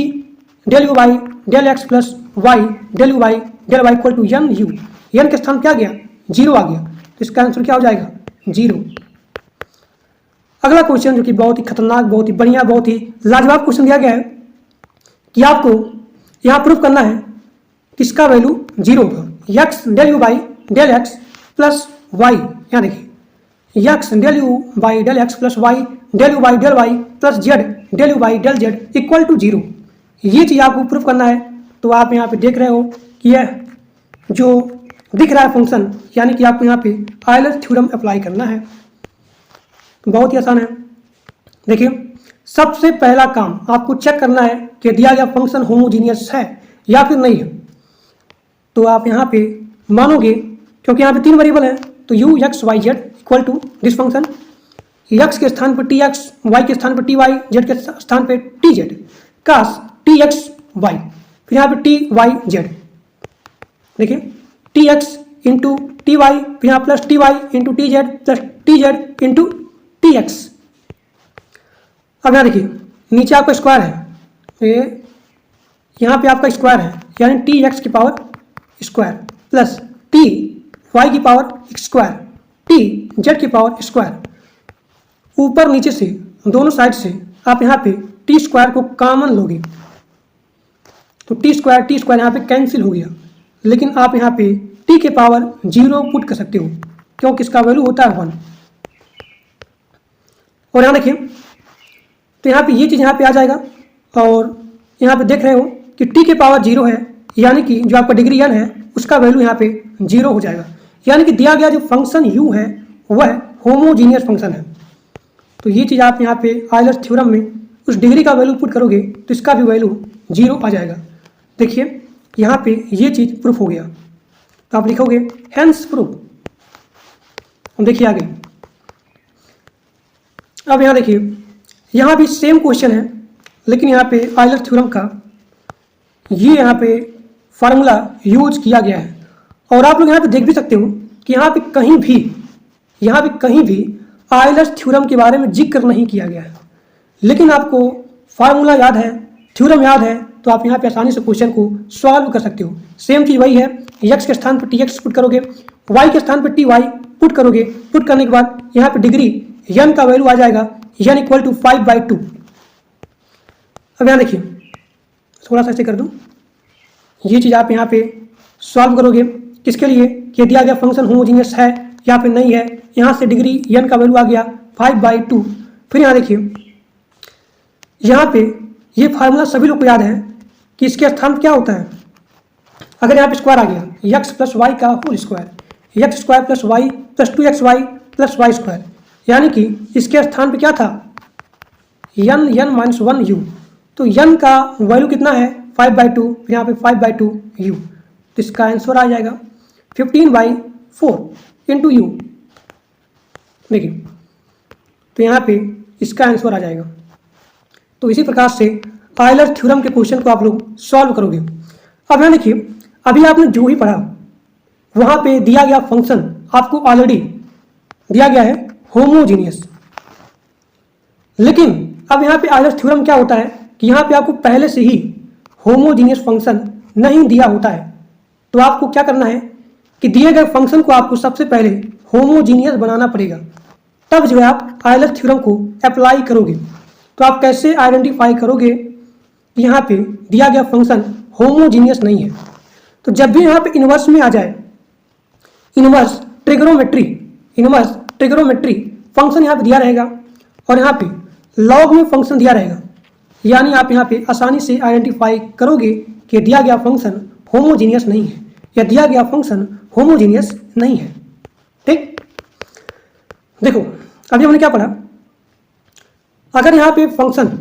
del u by del x plus y del u by del y = n u। n के स्थान क्या गया? 0 आ गया। तो इसका आंसर क्या हो जाएगा? 0। अगला क्वेश्चन जो कि बहुत ही खतरनाक, बहुत ही बढ़िया, बहुत ही लाजवाब क्वेश्चन दिया गया है कि आपको यहाँ प्रूफ करना है कि इसका वैल्यू 0 होगा। x del u by del x plus y, यहाँ देखिए x del u by del x plus y del u by del y plus z del u by del z = 0। ये चीज़ आपको प्रूफ करना है। तो आप यहाँ पे देख रहे हो कि यह जो दिख रहा है फंक्शन, यानी कि आपको यहाँ पे आयलर्स थ्योरम अप्लाई करना है। बहुत ही आसान है। देखिए, सबसे पहला काम आपको चेक करना है कि दिया गया फंक्शन होमोजीनियस है या फिर नहीं है। तो आप यहाँ पे मानोगे, क्योंकि यहाँ पे 3 वेरिएबल हैं, तो u x y z equal to this function x के स्थान पर tx, y के स्थान पर ty, z के स्थान पर tz काश tx y, फिर यहाँ पे ty z। देखिए, tx इंटू ty, फिर यहाँ plus ty into tz plus tz into tx। अब यहाँ देखिए, नीचे आपका स्क्वायर है, यहाँ पे आपका स्क्वायर है, यानी tx की पावर स्क्वायर प्लस ty की पावर स्क्वायर, tz की पावर स्क्वायर। ऊपर नीचे से दोनों साइड से आप यहाँ पे टी स्क्वायर को कॉमन लोगे तो टी स्क्वायर यहाँ पे कैंसिल हो गया। लेकिन आप यहाँ पे टी के पावर 0 पुट कर सकते हो क्योंकि इसका वैल्यू होता है 1। और यहाँ देखिए, तो यहाँ पे ये चीज़ यहाँ पे आ जाएगा और यहाँ पे देख रहे हो कि टी के पावर 0 है, यानी कि जो आपका डिग्री n है उसका वैल्यू यहाँ पे 0 हो जाएगा। यानी कि दिया गया जो फंक्शन u है वह होमोजीनियस फंक्शन है। तो ये चीज़ आप यहाँ पे आयलर्स थ्योरम में उस डिग्री का वैल्यू पुट करोगे तो इसका भी वैल्यू 0 आ जाएगा। देखिए, यहाँ पे ये चीज़ प्रूफ हो गया। तो आप लिखोगे हेंस प्रूफ। अब देखिए आगे, अब यहाँ देखिए, यहाँ भी सेम क्वेश्चन है, लेकिन यहाँ पे आयलर्स थ्योरम का ये यहाँ पे फार्मूला यूज किया गया है। और आप लोग यहाँ पे देख भी सकते हो कि यहाँ पे कहीं भी आयलर्स थ्योरम के बारे में जिक्र नहीं किया गया है। लेकिन आपको फार्मूला याद है, थ्योरम याद है, तो आप यहाँ पे आसानी से क्वेश्चन को सॉल्व कर सकते हो। सेम चीज़ वही है, x के स्थान पर tx पुट करोगे, y के स्थान पर ty पुट करोगे। पुट करने के बाद यहाँ पे डिग्री n का वैल्यू आ जाएगा n = 5/2। अब यहाँ देखिए, थोड़ा सा ऐसे कर दूँ, ये चीज़ आप यहाँ पे सॉल्व करोगे किसके लिए कि दिया गया फंक्शन होमोजीनियस है या फिर नहीं है। यहाँ से डिग्री n का वैल्यू आ गया 5/2। फिर यहाँ देखिए, यहाँ पे ये फार्मूला सभी लोग को याद है कि इसके स्थान क्या होता है। अगर यहाँ पे स्क्वायर आ गया x + y का whole square, x² + y + 2xy + y², यानी कि इसके स्थान पे क्या था n - 1u। तो n का वैल्यू कितना है 5/2, फिर यहाँ पे 5/2u। तो इसका आंसर आ जाएगा 15/4 इंटू u। देखिए, तो यहाँ पे इसका आंसर आ जाएगा। तो इसी प्रकार से आयलर्स थ्योरम के क्वेश्चन को आप लोग सॉल्व करोगे। अब यहाँ देखिए, अभी आपने जो ही पढ़ा वहाँ पे दिया गया फंक्शन आपको ऑलरेडी दिया गया है होमोजीनियस। लेकिन अब यहाँ पे आयलर्स थ्योरम क्या होता है कि यहाँ पे आपको पहले से ही होमोजीनियस फंक्शन नहीं दिया होता है। तो आपको क्या करना है कि दिए गए फंक्शन को आपको सबसे पहले होमोजीनियस बनाना पड़ेगा, तब जो है आप आयलर्स थ्योरम को अप्लाई करोगे। तो आप कैसे आइडेंटिफाई करोगे कि यहाँ पे दिया गया फंक्शन होमोजीनियस नहीं है। तो जब भी यहाँ पे इन्वर्स में आ जाए, इन्वर्स ट्रिग्नोमेट्री फंक्शन यहाँ पे दिया रहेगा और यहाँ पे लॉग में फंक्शन दिया रहेगा, यानी आप यहाँ पे आसानी से आइडेंटिफाई करोगे कि दिया गया फंक्शन होमोजीनियस नहीं है या दिया गया फंक्शन होमोजीनियस नहीं है। ठीक, देखो अभी हमने क्या पढ़ा, अगर यहाँ पे फंक्शन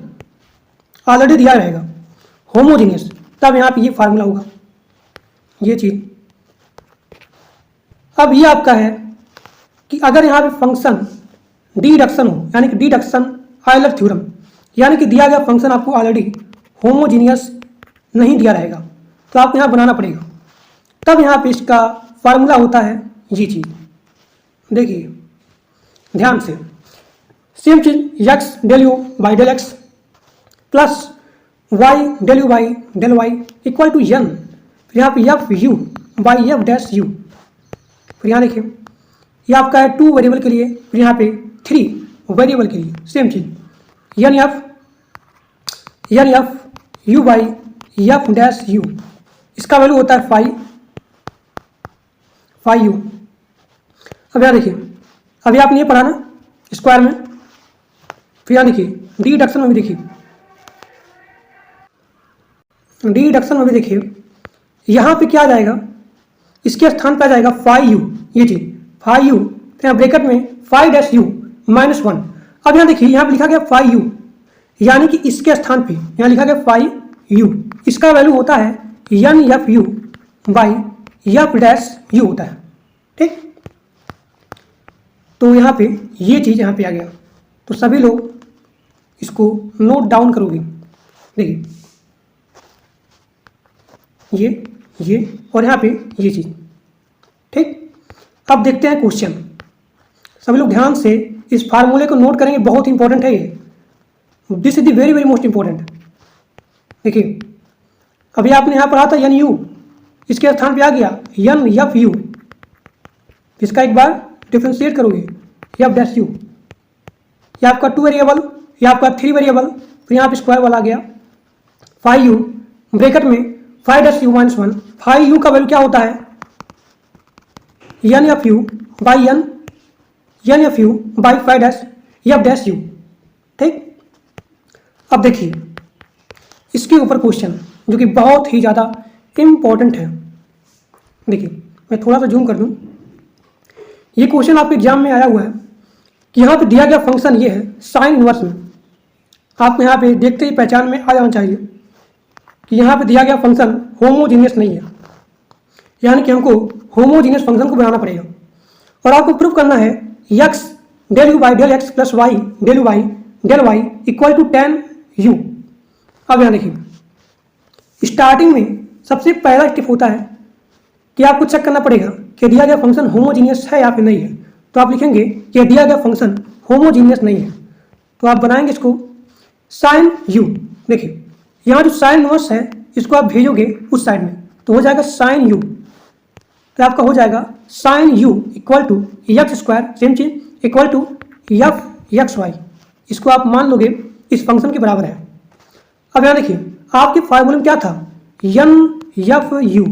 ऑलरेडी दिया रहेगा होमोजीनियस, तब यहाँ पे ये फार्मूला होगा, ये चीज। अब ये आपका है कि अगर यहाँ पे फंक्शन डिडक्शन हो, यानी कि डिडक्शन आयलर थ्योरम, यानी कि दिया गया फंक्शन आपको ऑलरेडी होमोजीनियस नहीं दिया रहेगा, तो आपको यहाँ बनाना पड़ेगा। तब यहाँ पे इसका फार्मूला होता है ये चीज, देखिए ध्यान से, सेम चीज x del u by del x plus y del u by del y equal to n, फिर यहाँ पे f u by f dash u, फिर यहाँ देखिए ये आपका है 2 वेरिएबल के लिए, फिर यहाँ पे 3 वेरिएबल के लिए सेम चीज n f u by f dash u, इसका वैल्यू होता है फाई यू। अब यहाँ देखिए, अभी आपने ये पढ़ा ना स्क्वायर में, फिर यहाँ देखिए डिडक्शन में भी देखिए, डिडक्शन में भी देखिए यहाँ पे क्या आ जाएगा, इसके स्थान पे आ जाएगा फाई यू, ये चीज फाई यू, फिर यहाँ ब्रैकेट में फाई डैश यू माइनस 1। अब यहाँ देखिए यहाँ पे लिखा गया फाई यू, यानी कि इसके स्थान पे यहाँ लिखा गया फाई यू, इसका वैल्यू होता है n f u by f dash u होता है। ठीक, तो यहाँ पे ये चीज यहाँ पे आ गया, तो सभी लोग इसको नोट डाउन करोगे, देखिए ये और यहाँ पे ये चीज। ठीक, अब देखते हैं क्वेश्चन, सभी लोग ध्यान से इस फार्मूले को नोट करेंगे, बहुत इंपॉर्टेंट है ये, this is the very very most important. देखिए अभी आपने यहाँ पढ़ा था एन यू, इसके स्थान पे आ गया एन एफ यू, इसका एक बार डिफ्रेंशिएट करोगे एफ डैश यू, ये आपका 2 वेरिएबल, ये आपका 3 वेरिएबल, फिर यहाँ पे स्क्वायर वाला आ गया फाई यू, ब्रैकेट में phi dash u minus 1, phi u का वैल्यू क्या होता है n f u by n f u by phi dash f dash u. ठीक, अब देखिए इसके ऊपर क्वेश्चन जो कि बहुत ही ज़्यादा इम्पॉर्टेंट है, देखिए मैं थोड़ा सा जूम कर दूं, ये क्वेश्चन आपके एग्जाम में आया हुआ है कि यहाँ पे दिया गया फंक्शन ये है साइन इनवर्स में, आपको यहाँ पे देखते ही पहचान में आ जाना चाहिए कि यहाँ पे दिया गया फंक्शन होमोजीनियस नहीं है, यानी कि हमको होमोजीनियस फंक्शन को बनाना पड़ेगा और आपको प्रूव करना है x del u by del x plus y del u by del y equal to tan u. अब यहाँ देखिए स्टार्टिंग में सबसे पहला स्टेप होता है कि आपको चेक करना पड़ेगा कि दिया गया फंक्शन होमोजीनियस है या फिर नहीं है, तो आप लिखेंगे कि दिया गया फंक्शन होमोजीनियस नहीं है, तो आप बनाएंगे इसको साइन यू। देखिए यहाँ जो साइन इनवर्स है इसको आप भेजोगे उस साइड में, तो हो जाएगा साइन यू, तो आपका हो जाएगा sine u equal to x square same चीज equal to f x y, इसको आप मान लोगे इस फंक्शन के बराबर है। अब यहाँ देखिए आपके फार्मूले में क्या था एन एफ यू,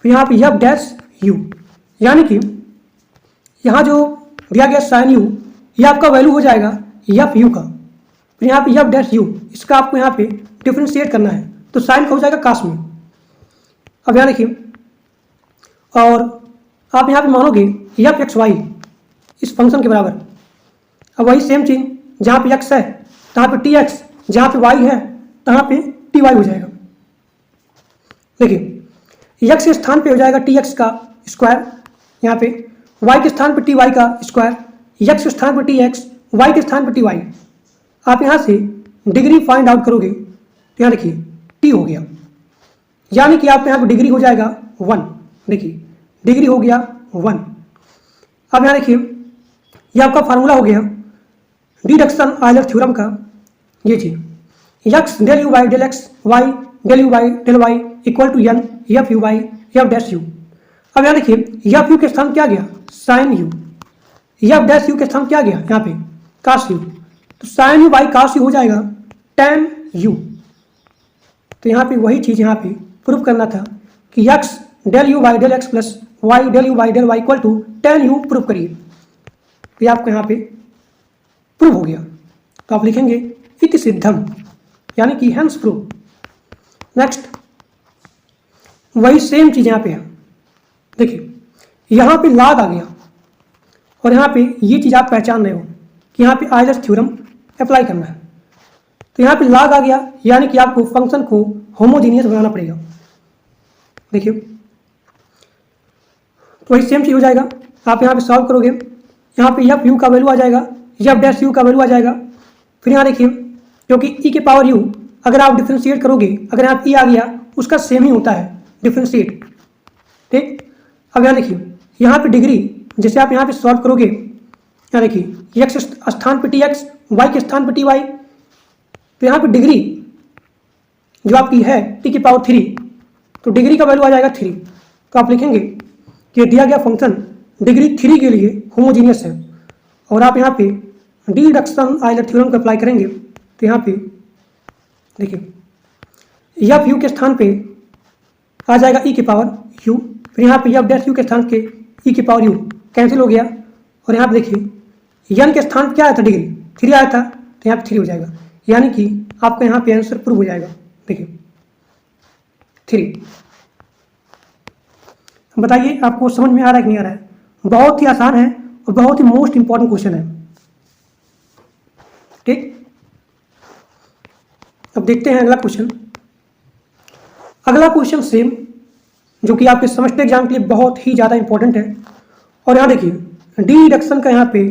फिर यहाँ पे एफ डैश यू, यानी कि यहाँ जो दिया गया साइन यू, ये आपका वैल्यू हो जाएगा एफ यू का, फिर यहाँ पे एफ डैश यू, इसका आपको यहाँ पे डिफ्रेंशिएट करना है, तो साइन का हो जाएगा कास में। अब यहाँ देखिए और आप यहाँ पे मानोगे एफ एक्स वाई इस फंक्शन के बराबर, अब वही सेम चीज जहाँ पे एक्स है तहाँ पे टी एक्स, जहाँ पे वाई है तहाँ पे टी वाई हो जाएगा। देखिए एक्स के स्थान पे हो जाएगा टी एक्स का स्क्वायर, यहाँ पे वाई के स्थान पे टी वाई का स्क्वायर, एक्स के स्थान पे टी एक्स, वाई के स्थान पे टी वाई। आप यहाँ से डिग्री फाइंड आउट करोगे तो यहाँ देखिए टी हो गया, यानी कि आप यहाँ पे डिग्री हो जाएगा 1। देखिए डिग्री हो गया 1। अब यहाँ देखिए ये आपका फार्मूला हो गया डिडक्शन आयलर थ्योरम का, ये चीज x del u by del x y del u by del y equal to n f u by f dash u. अब यहाँ देखिए एफ यू के स्थान क्या गया sine u, f dash u के स्थान क्या गया यहाँ पे कास यू, तो sine u by cos u हो जाएगा टेन यू। तो यहाँ पे वही चीज़ यहाँ पे प्रूफ करना था कि x del u by del x plus y del u by del y equal to tan u proof करिए। तो आपको यहाँ पे प्रूफ हो गया। तो आप लिखेंगे इति सिद्धम, यानी कि हेंस प्रूफ। नेक्स्ट वही सेम चीज़ यहाँ पे है। देखिए यहाँ पे लाग आ गया और यहाँ पे ये चीज़ आप पहचान रहे हो कि यहाँ पे आयलर्स थ्योरम अप्लाई करना है। तो यहाँ पे लाग आ गया, यानी कि आपको फंक्शन को होमोजीनियस बनाना पड़ेगा। देखिए तो वही सेम चीज़ हो जाएगा। आप यहाँ पे सॉल्व करोगे, यहाँ पे एफ यू का वैल्यू आ जाएगा, एफ डैश यू का वैल्यू आ जाएगा। फिर यहाँ देखिए क्योंकि ई के पावर यू अगर आप डिफ्रेंशिएट करोगे, अगर यहाँ ई आ गया उसका सेम ही होता है डिफ्रेंशिएट। ठीक, अब यहाँ देखिए यहाँ पे डिग्री जैसे आप यहाँ पे सॉल्व करोगे, यहाँ देखिए एक्स स्थान पे टी एक्स, वाई के स्थान पे टी वाई। तो यहाँ पे डिग्री जो आपकी है टी की पावर 3, तो डिग्री का वैल्यू आ जाएगा 3। तो आप लिखेंगे कि दिया गया फंक्शन डिग्री 3 के लिए होमोजीनियस है। और आप यहाँ पे डी रिडक्शन आयलर थ्योरम को अप्लाई करेंगे। तो यहाँ पे देखिए एफ यू के स्थान पे आ जाएगा ई के पावर यू, फिर यहाँ पे एफ डैश यू के स्थान के ई के पावर यू कैंसिल हो गया। और यहाँ पे देखिए एन के स्थान पे क्या आया था, डिग्री 3 आया था, तो यहाँ पे 3 हो जाएगा, यानी कि आपका यहाँ पे आंसर प्रूव हो जाएगा। देखिए 3। बताइए आपको समझ में आ रहा है कि नहीं आ रहा है? बहुत ही आसान है और बहुत ही मोस्ट इंपॉर्टेंट क्वेश्चन है। ठीक, अब देखते हैं अगला क्वेश्चन। अगला क्वेश्चन सेम, जो कि आपके सेमेस्टर एग्जाम के लिए बहुत ही ज़्यादा इंपॉर्टेंट है। और यहाँ देखिए डी रिडक्शन का यहाँ पे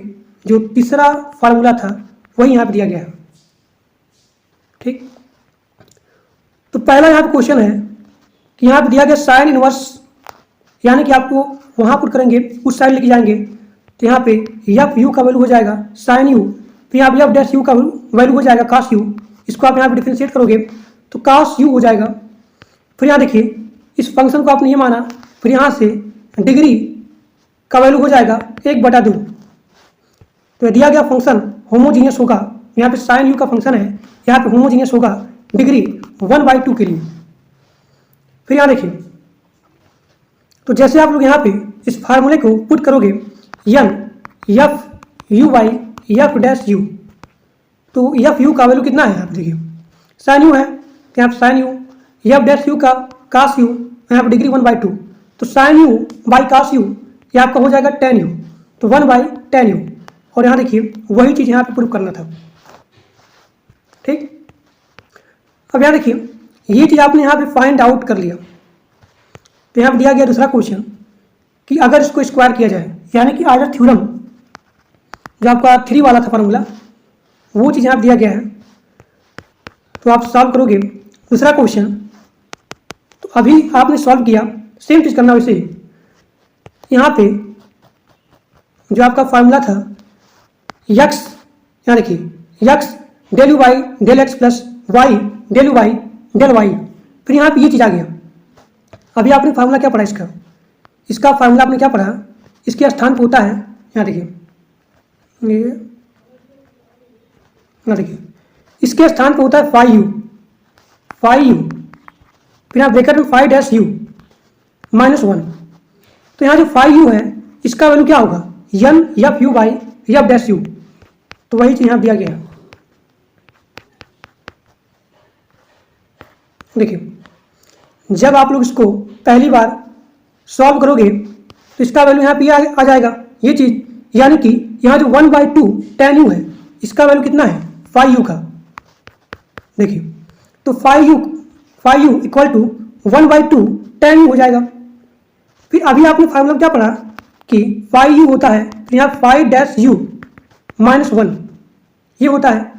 जो तीसरा फार्मूला था वही यहाँ पे दिया गया है। ठीक, तो पहला यहाँ पे क्वेश्चन है कि यहाँ पे दिया गया साइन इनवर्स, यानी कि आपको वहाँ पुट करेंगे, उस साइड लेके जाएंगे। तो यहाँ पे एफ यू का वैल्यू हो जाएगा साइन यू, फिर यहाँ पे एफ डैश यू का वैल्यू हो जाएगा कास यू। इसको आप यहाँ पे डिफ्रेंशिएट करोगे तो कास यू हो जाएगा। फिर यहाँ देखिए इस फंक्शन को आपने ये माना, फिर यहाँ से डिग्री का वैल्यू हो जाएगा 1/2। तो दिया गया फंक्शन होमोजीनियस होगा, यहाँ पे साइन यू का फंक्शन है, यहाँ पे होमोजीनियस होगा डिग्री 1/2 के लिए। फिर यहाँ देखिए तो जैसे आप लोग यहाँ पे इस फार्मूले को पुट करोगे n f u by f dash u, तो एफ यू का वैल्यू कितना है, आप देखिए साइन यू है, तो यहाँ पे sine u, f dash u का कास यू, यहाँ पे डिग्री 1/2, तो sine u by cos u ये आपका हो जाएगा टेन यू, तो 1/10 यू। और यहाँ देखिए वही चीज़ यहाँ पे प्रूव करना था। ठीक, अब यहाँ देखिए ये चीज़ आपने यहाँ पे फाइंड आउट कर लिया। तो यहाँ पे दिया गया दूसरा क्वेश्चन कि अगर इसको स्क्वायर किया जाए, यानी कि आयलर थ्योरम जो आपका 3 वाला था फार्मूला, वो चीज़ यहाँ पे दिया गया है। तो आप सॉल्व करोगे दूसरा क्वेश्चन। तो अभी आपने सॉल्व किया, सेम चीज़ करना वैसे ही। यहाँ पे जो आपका फार्मूला था यक्स, यहाँ देखिए x del u by del x plus y del u by del y, फिर यहाँ पे ये चीज़ आ गया। अभी आपने फार्मूला क्या पढ़ा इसका फार्मूला आपने क्या पढ़ा, इसके स्थान पे होता है, यहाँ देखिए ये, यहाँ देखिए इसके स्थान पे होता है फाई यू, फिर आप ब्रैकेट में फाई डैश यू -1। तो यहाँ जो फाई यू है इसका वैल्यू क्या होगा, n f u by f dash u. तो वही चीज़ यहाँ दिया गया। देखिए जब आप लोग इसको पहली बार सॉल्व करोगे तो इसका वैल्यू यहाँ पे आ जाएगा ये चीज़, यानी कि यहाँ जो 1/2 tan u है इसका वैल्यू कितना है, फाई यू का। देखिए तो phi u equal to 1/2 tan u हो जाएगा। फिर अभी आपने फार्मूला क्या पढ़ा कि फाई यू होता है, फिर यहाँ फाई डैश यू -1 ये होता है।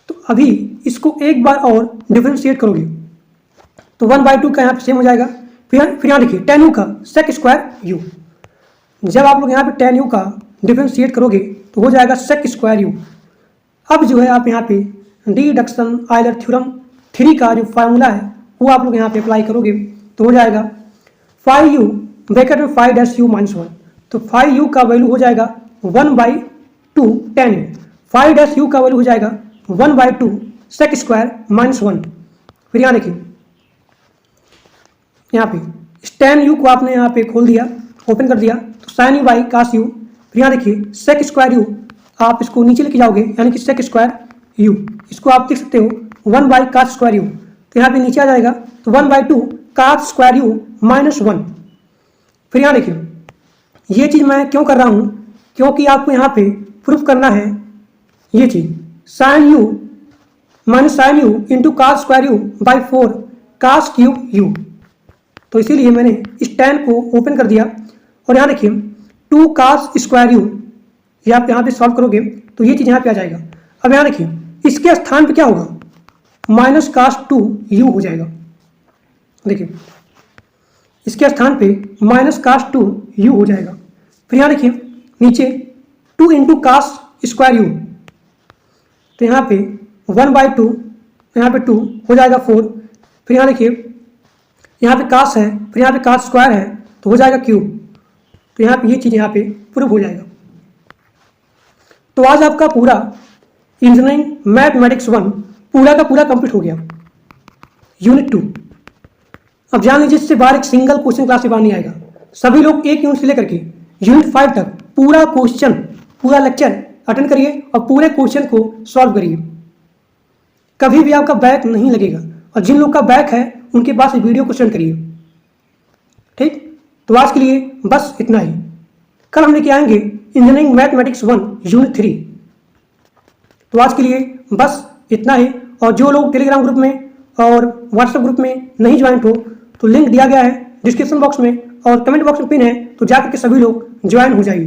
तो अभी इसको एक बार और डिफरेंशिएट करोगे तो 1/2 का यहाँ पे सेम हो जाएगा। फिर यहाँ देखिए tan u का sec स्क्वायर u, जब आप लोग यहाँ पे tan u का डिफरेंशिएट करोगे तो हो जाएगा sec स्क्वायर u। अब जो है आप यहाँ पे डी रिडक्शन आयलर थ्योरम 3 का जो फार्मूला है वो आप लोग यहाँ पे अप्लाई करोगे तो हो जाएगा फाई यू ब्रैकेट में फाई डैश यू -1, तो फाई यू का वैल्यू हो जाएगा 1/2 tan u। Five dash u का वैल्यू हो जाएगा 1/2 सेक स्क्वायर -1। फिर यहाँ देखिए, यहाँ पे tan u को आपने यहाँ पे खोल दिया, ओपन कर दिया, तो sin u by cos u। फिर यहाँ देखिए सेक स्क्वायर u, आप इसको नीचे लेके जाओगे यानी कि सेक स्क्वायर u, इसको आप देख सकते हो 1/cos स्क्वायर u, तो यहाँ पे नीचे आ जाएगा तो 1/2 cos स्क्वायर u -1। फिर यहाँ देखिए, ये चीज़ मैं क्यों कर रहा हूँ, क्योंकि आपको यहाँ पे प्रूफ करना है ये चीज़ sin u minus sine u into cos square u by 4 cos cube u। तो इसीलिए मैंने इस tan को ओपन कर दिया और यहाँ देखिए 2 cos स्क्वायर u, ये आप यहाँ पे सॉल्व करोगे तो ये चीज़ यहाँ पे आ जाएगा। अब यहाँ देखिए इसके स्थान पे क्या होगा, -cos2u हो जाएगा। देखिए इसके स्थान पे -cos2u हो जाएगा। फिर यहाँ देखिए नीचे 2 इंटू cos स्क्वायर u, तो यहाँ पे 1/2, यहाँ पे 2 हो जाएगा 4। फिर यहाँ देखिए यहाँ पे cos है, फिर यहाँ पे cos स्क्वायर है तो हो जाएगा क्यूब, तो यहाँ पे ये चीज़ यहाँ पे प्रूव हो जाएगा। तो आज आपका पूरा इंजीनियरिंग मैथमेटिक्स 1 पूरा का पूरा कंप्लीट हो गया, यूनिट 2। अब जान लीजिए इससे बाहर एक सिंगल क्वेश्चन क्लास से बाहर नहीं आएगा। सभी लोग एक यूनिट से लेकर के यूनिट 5 तक पूरा क्वेश्चन, पूरा लेक्चर अटेंड करिए और पूरे क्वेश्चन को सॉल्व करिए, कभी भी आपका बैक नहीं लगेगा। और जिन लोग का बैक है उनके पास वीडियो को सेंड करिए, ठीक। तो आज के लिए बस इतना ही। कल हम लेके आएंगे इंजीनियरिंग मैथमेटिक्स 1 यूनिट 3। तो आज के लिए बस इतना ही। और जो लोग टेलीग्राम ग्रुप में और व्हाट्सएप ग्रुप में नहीं ज्वाइन हो तो लिंक दिया गया है डिस्क्रिप्शन बॉक्स में और कमेंट बॉक्स में पिन है, तो जाकर के सभी लोग ज्वाइन हो जाइए।